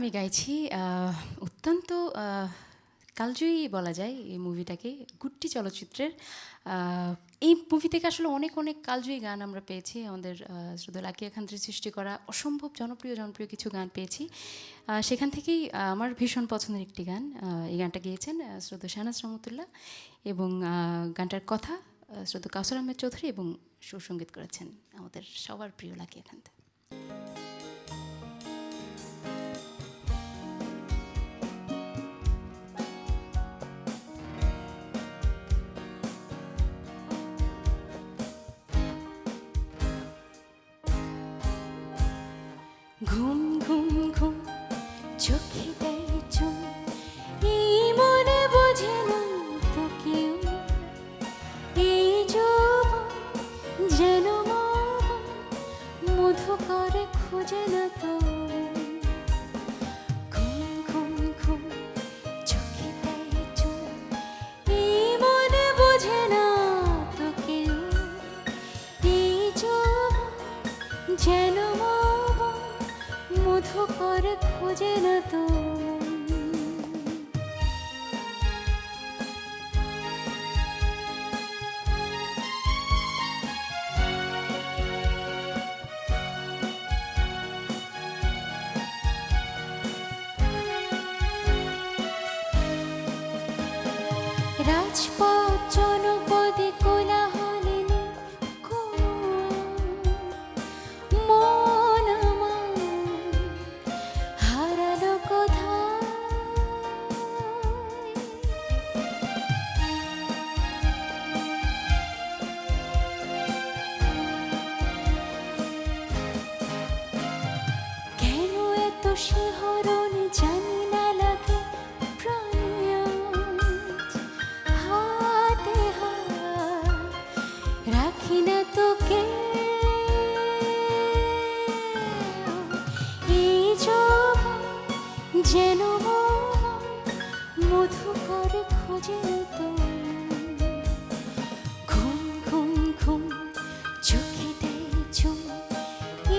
আমি গাইছি অত্যন্ত কালজয়ী বলা যায় এই মুভিটাকে। গুড্ডি চলচ্চিত্রের এই মুভি থেকে আসলে অনেক অনেক কালজয়ী গান আমরা পেয়েছি। আমাদের শ্রদ্ধেয় লাকিয়া খানত্রীর সৃষ্টি করা অসম্ভব জনপ্রিয় কিছু গান পেয়েছি। সেখান থেকেই আমার ভীষণ পছন্দের একটি গান, এই গানটা গেয়েছেন শ্রদ্ধেয় শাহনাজ রহমতুল্লাহ, এবং গানটার কথা শ্রদ্ধেয় কাউসার আহমেদ চৌধুরী, এবং সুসঙ্গীত করেছেন আমাদের সবার প্রিয় লাকিয়া খানত্রী। ঘুম ঘুম ঘুম চোখে দেয় চুম, এই মনে বোঝে না তো কেউ, এই যৌবন যেন মৌবন মধু করে খোঁজে না তো। ঘুম ঘুম ঘুম চোখে দেয় চুম, এই মনে বোঝে না তো কেউ, এই যৌবন যেন মধু করে খোঁজে না তো। রাজপথ জনপদে কোলাহলে মন আমার হারালো কোথায়। কেন এত শিহরণ জানি না লাগে প্রাণে আজ, হাতে হাত রাখি না তোকে, এই যৌবন যেন মধু করে খোঁজে তো। ঘুম ঘুম ঘুম চোখে দেয় চুম,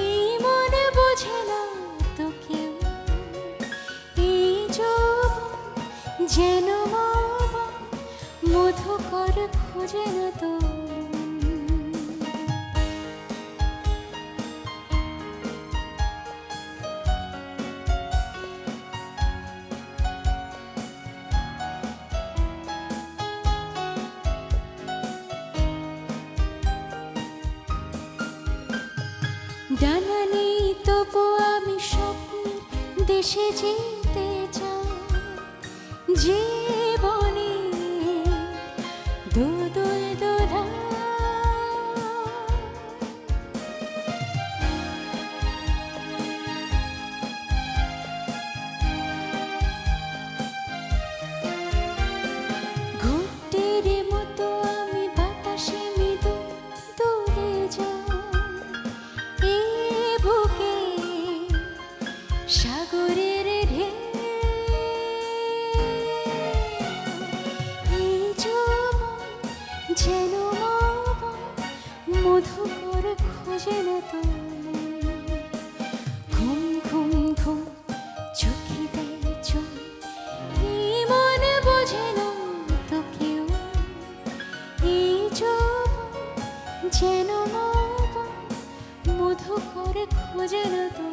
এই মনে বোঝে না তো কেউ, এই যৌবন যেন মধু করে খোঁজে না তো। ডানা নেই তবু আমি স্বপ্নের দেশে যেতে চাই, জীবনে দোদুল দোলা ঘুরতের মতো আমি বাতাসে মৃদু দূরে যাই, সাগরের ঢেউ, এই যৌবন যেন মধু করে খোঁজে না তো। ঘুম ঘুম ঘুম চোখে দেয় চুম, এই মনে বোঝে না তো কেউ, এই যৌবন যেন মধু করে খোঁজে না তো।